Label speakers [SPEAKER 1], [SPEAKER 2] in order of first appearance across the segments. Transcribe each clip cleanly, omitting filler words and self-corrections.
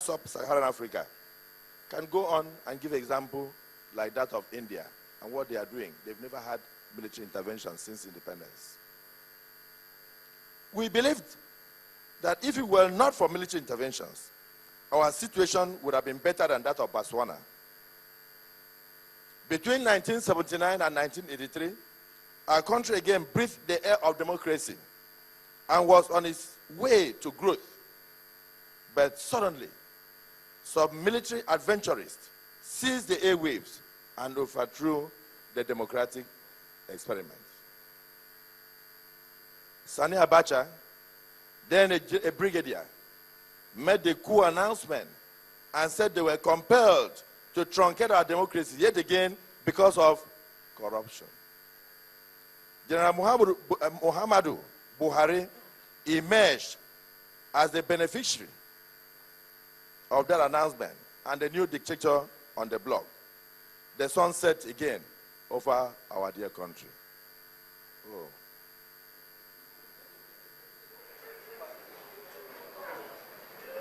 [SPEAKER 1] sub-Saharan Africa can go on and give an example like that of India and what they are doing. They've never had military intervention since independence. We believed that if it were not for military interventions, our situation would have been better than that of Botswana. Between 1979 and 1983, our country again breathed the air of democracy and was on its way to growth. But suddenly, some military adventurists seized the airwaves and overthrew the democratic experiment. Sani Abacha, then a brigadier, made the coup announcement and said they were compelled to truncate our democracy yet again because of corruption. General Muhammadu Buhari emerged as the beneficiary of that announcement and the new dictator on the block. The sun set again over our dear country. Oh.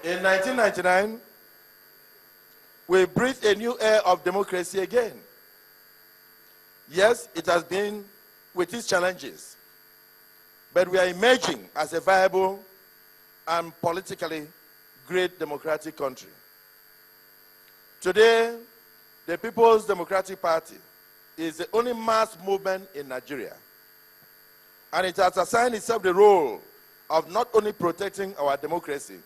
[SPEAKER 1] In 1999, we breathed a new air of democracy again. Yes, it has been with its challenges, but we are emerging as a viable and politically great democratic country. Today, the People's Democratic Party is the only mass movement in Nigeria, and it has assigned itself the role of not only protecting our democracy,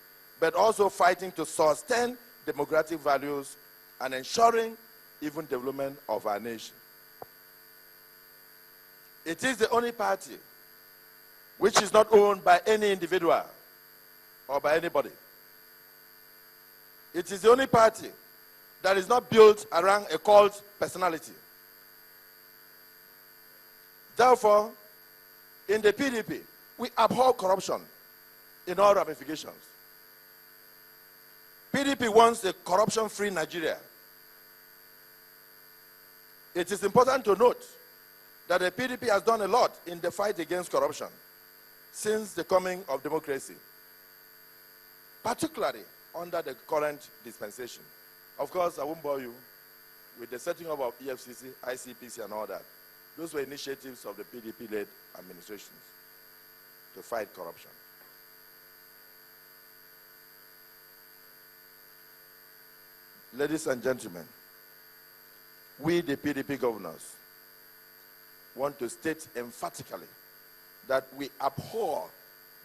[SPEAKER 1] but also fighting to sustain democratic values and ensuring even development of our nation. It is the only party which is not owned by any individual or by anybody. It is the only party that is not built around a cult personality. Therefore, in the PDP, we abhor corruption in all ramifications. PDP wants a corruption-free Nigeria. It is important to note that the PDP has done a lot in the fight against corruption since the coming of democracy, particularly under the current dispensation. Of course, I won't bore you with the setting up of EFCC, ICPC, and all that. Those were initiatives of the PDP-led administrations to fight corruption. Ladies and gentlemen, we, the PDP governors, want to state emphatically that we abhor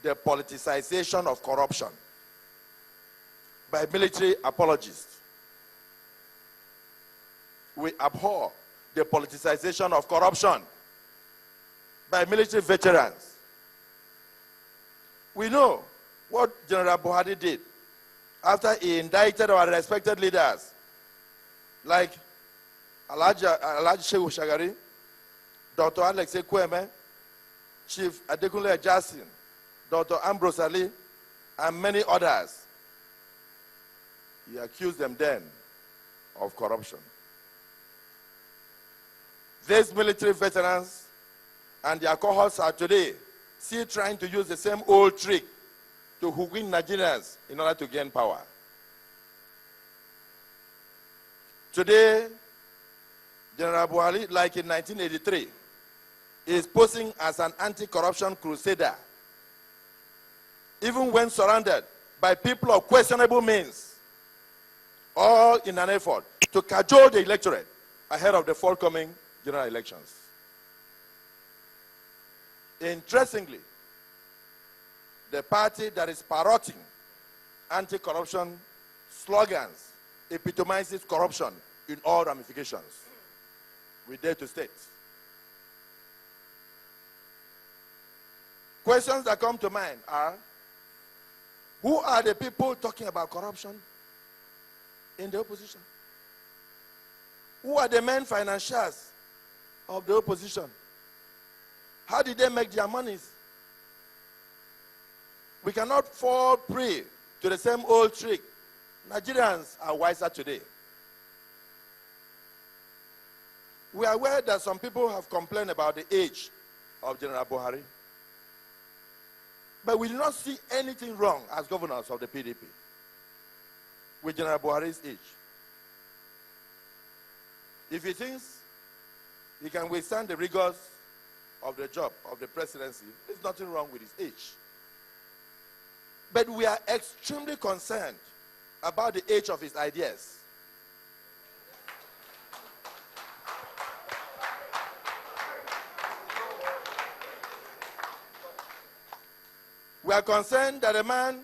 [SPEAKER 1] the politicization of corruption by military apologists. We abhor the politicization of corruption by military veterans. We know what General Buhari did after he indicted our respected leaders like Alhaji Shehu Shagari, Dr. Alex Ekweme, Chief Adekunle Jasin, Dr. Ambrose Ali, and many others. He accused them then of corruption. These military veterans and their cohorts are today still trying to use the same old trick to hoodwink Nigerians in order to gain power. Today, General Buhari, like in 1983, is posing as an anti-corruption crusader, even when surrounded by people of questionable means, all in an effort to cajole the electorate ahead of the forthcoming general elections. Interestingly, the party that is parroting anti-corruption slogans epitomizes corruption in all ramifications. We dare to state. Questions that come to mind are, who are the people talking about corruption in the opposition? Who are the main financiers of the opposition? How did they make their monies? We cannot fall prey to the same old trick. Nigerians are wiser today. We are aware that some people have complained about the age of General Buhari. But we do not see anything wrong as governors of the PDP. with General Buhari's age. If he thinks he can withstand the rigors of the job of the presidency, there's nothing wrong with his age. But we are extremely concerned about the age of his ideas. We are concerned that a man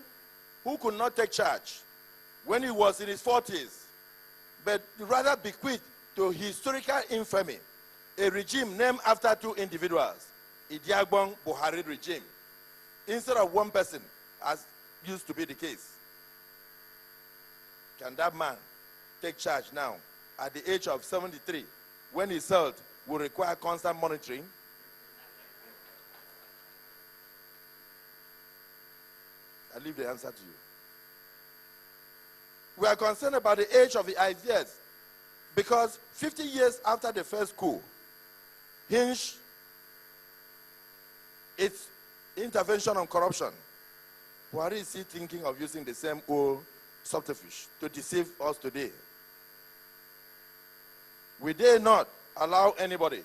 [SPEAKER 1] who could not take charge when he was in his 40s, but rather bequeathed to historical infamy a regime named after two individuals, Ibom Buhari regime, instead of one person, as used to be the case. Can that man take charge now at the age of 73 when his health will require constant monitoring? I leave the answer to you. We are concerned about the age of the ideas because 50 years after the first coup hinged its intervention on corruption, Buhari is still thinking of using the same old subterfuge to deceive us today. We dare not allow anybody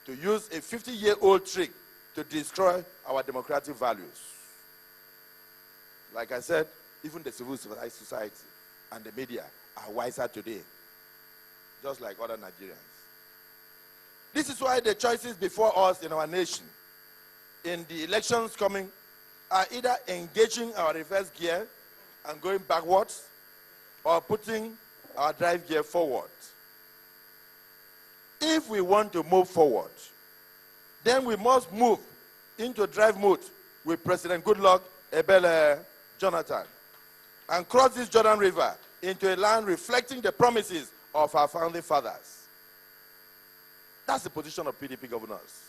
[SPEAKER 1] to use a 50-year-old trick to destroy our democratic values. Like I said, even the civil society and the media are wiser today, just like other Nigerians. This is why the choices before us in our nation, in the elections coming, are either engaging our reverse gear and going backwards, or putting our drive gear forward. If we want to move forward, then we must move into drive mode with President Goodluck Jonathan and cross this Jordan River into a land reflecting the promises of our founding fathers. That's the position of PDP governors.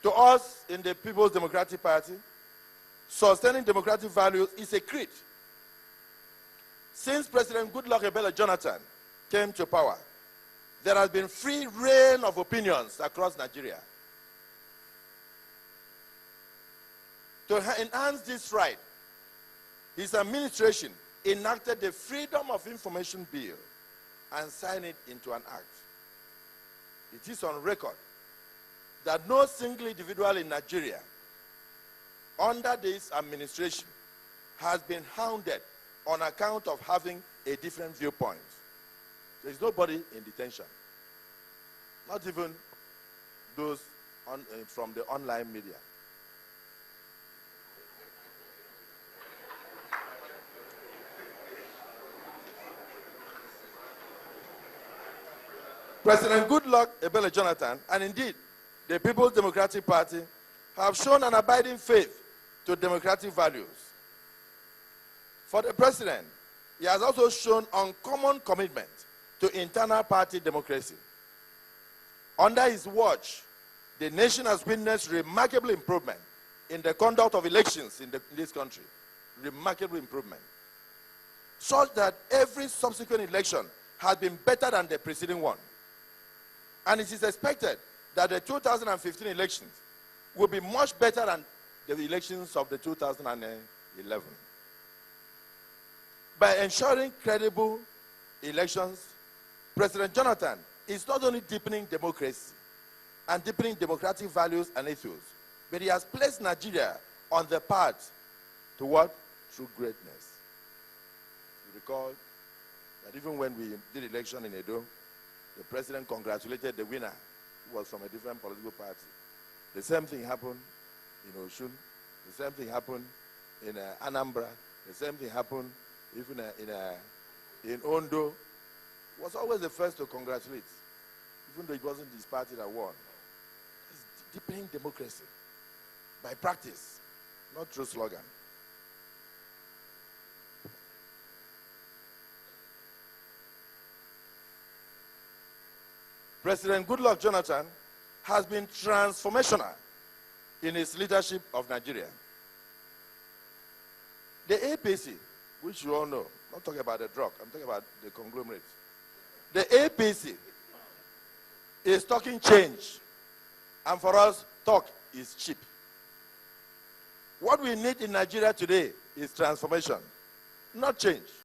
[SPEAKER 1] To us in the People's Democratic Party, sustaining democratic values is a creed. Since President Goodluck Jonathan came to power, there has been free reign of opinions across Nigeria. To enhance this right, his administration enacted the Freedom of Information Bill and signed it into an act. It is on record that no single individual in Nigeria under this administration has been hounded on account of having a different viewpoint. There is nobody in detention, not even those from the online media. President Goodluck Jonathan, and indeed the People's Democratic Party, have shown an abiding faith to democratic values. For the president, he has also shown uncommon commitment to internal party democracy. Under his watch, the nation has witnessed remarkable improvement in the conduct of elections in this country. Remarkable improvement. Such that every subsequent election has been better than the preceding one. And it is expected that the 2015 elections will be much better than the elections of the 2011. By ensuring credible elections, President Jonathan is not only deepening democracy and deepening democratic values and ethos, but he has placed Nigeria on the path to what? True greatness. You recall that even when we did election in Edo, the president congratulated the winner, who was from a different political party. The same thing happened in Osun. The same thing happened in Anambra. The same thing happened even in Ondo. He was always the first to congratulate, even though it wasn't his party that won. It's deepening democracy by practice, not through slogan. President Goodluck Jonathan has been transformational in his leadership of Nigeria. The APC, which you all know, I'm not talking about the drug, I'm talking about the conglomerate. The APC is talking change, and for us, talk is cheap. What we need in Nigeria today is transformation. not change.